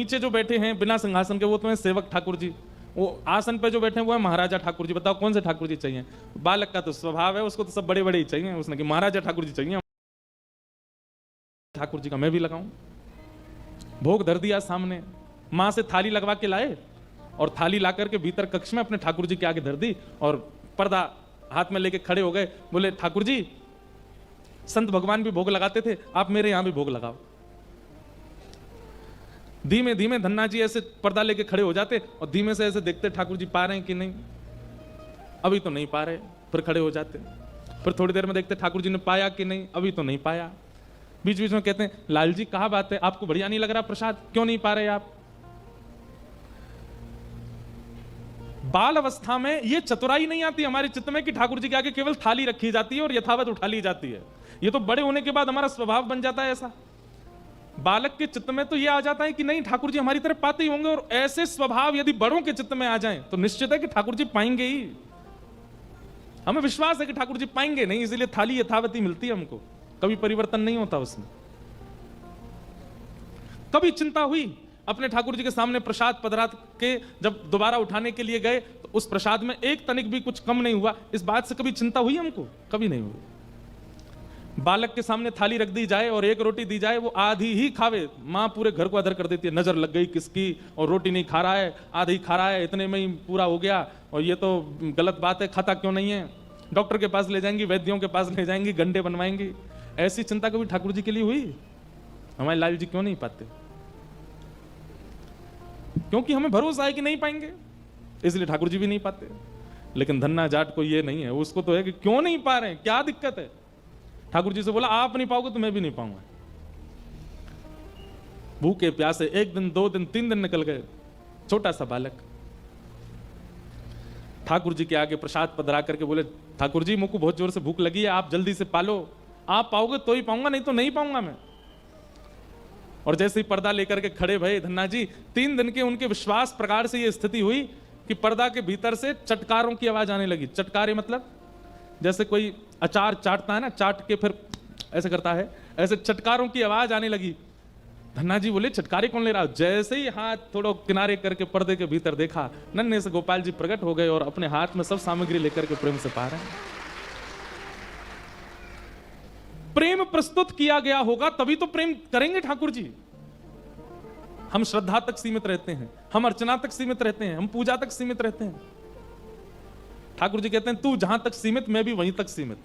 नीचे जो बैठे हैं बिना सिंहासन के वो तो हैं सेवक ठाकुर जी, वो आसन पे जो बैठे हैं वो है महाराजा ठाकुर जी। बताओ कौन से ठाकुर जी चाहिए? बालक का तो स्वभाव है, उसको तो सब बड़े बड़े ही चाहिए। उसने कि महाराजा ठाकुर जी चाहिए। ठाकुर जी का मैं भी लगाऊं। भोग धर दिया सामने, मां से थाली लगवा के लाए और थाली ला करके भीतर कक्ष में अपने ठाकुर जी के आगे धर दी और पर्दा हाथ में लेके खड़े हो गए। बोले ठाकुर जी, संत भगवान भी भोग लगाते थे, आप मेरे यहां भी भोग लगाओ। धीमे धीमे धन्ना जी ऐसे पर्दा लेके खड़े हो जाते और धीमे से ऐसे देखते ठाकुर जी पा रहे हैं कि नहीं, अभी तो नहीं पा रहे, फिर खड़े हो जाते। फिर थोड़ी देर में देखते ठाकुर जी ने पाया कि नहीं, अभी तो नहीं पाया। बीच बीच में कहते हैं लाल जी कहा बात है, आपको बढ़िया नहीं लग रहा प्रसाद, क्यों नहीं पा रहे आप? बाल अवस्था में ये चतुराई नहीं आती हमारे चित्त में कि ठाकुर जी के आगे केवल थाली रखी जाती है और यथावत उठा ली जाती है। ये तो बड़े होने के बाद हमारा स्वभाव बन जाता है ऐसा। बालक के चित्त में तो ये आ जाता है कि नहीं ठाकुर जी हमारी तरफ पाते ही होंगे, और ऐसे स्वभाव यदि बड़ों के चित्त में आ जाएं तो निश्चित है कि ठाकुर जी पाएंगे ही। हमें विश्वास है कि ठाकुर जी पाएंगे नहीं, इसलिए थाली यथावत ही मिलती है हमको, कभी परिवर्तन नहीं होता उसमें। कभी चिंता हुई अपने ठाकुर जी के सामने प्रसाद पधरा के जब दोबारा उठाने के लिए गए तो उस प्रसाद में एक तनिक भी कुछ कम नहीं हुआ, इस बात से कभी चिंता हुई हमको? कभी नहीं हुई। बालक के सामने थाली रख दी जाए और एक रोटी दी जाए, वो आधी ही खावे, माँ पूरे घर को अधर कर देती है, नजर लग गई किसकी, और रोटी नहीं खा रहा है, आधी खा रहा है, इतने में ही पूरा हो गया, और ये तो गलत बात है, खाता क्यों नहीं है? डॉक्टर के पास ले जाएंगी, वैद्यों के पास ले जाएंगी, गंडे बनवाएंगी। ऐसी चिंता कभी ठाकुर जी के लिए हुई? हमारे लाल जी क्यों नहीं पाते? क्योंकि हमें भरोसा है कि नहीं पाएंगे, इसलिए ठाकुर जी भी नहीं पाते। लेकिन धन्ना जाट को ये नहीं है, उसको तो है कि क्यों नहीं पा रहे हैं, क्या दिक्कत है? ठाकुर जी से बोला आप नहीं पाओगे तो मैं भी नहीं पाऊंगा। भूखे प्यासे 1 दिन 2 दिन 3 दिन निकल गए। छोटा सा बालक ठाकुर जी के आगे प्रसाद पधरा करके बोले ठाकुर जी मुझको बहुत जोर से भूख लगी है, आप जल्दी से पालो, आप पाओगे तो ही पाऊंगा, नहीं तो नहीं पाऊंगा मैं। और जैसे ही पर्दा लेकर के खड़े भये धन्ना जी, 3 दिन के उनके विश्वास प्रकार से यह स्थिति हुई कि पर्दा के भीतर से चटकारों की आवाज आने लगी। चटकारे मतलब जैसे कोई अचार चाटता है ना, चाट के फिर ऐसे करता है, ऐसे चटकारों की आवाज आने लगी। धन्ना जी बोले चटकारे कौन ले रहा? जैसे ही हाथ थोड़ा किनारे करके पर्दे के भीतर देखा, नन्हे से गोपाल जी प्रकट हो गए और अपने हाथ में सब सामग्री लेकर के प्रेम से पा रहे हैं। प्रेम प्रस्तुत किया गया होगा तभी तो प्रेम करेंगे ठाकुर जी। हम श्रद्धा तक सीमित रहते हैं, हम अर्चना तक सीमित रहते हैं, हम पूजा तक सीमित रहते हैं। ठाकुर जी कहते हैं तू जहां तक सीमित मैं भी वहीं तक सीमित।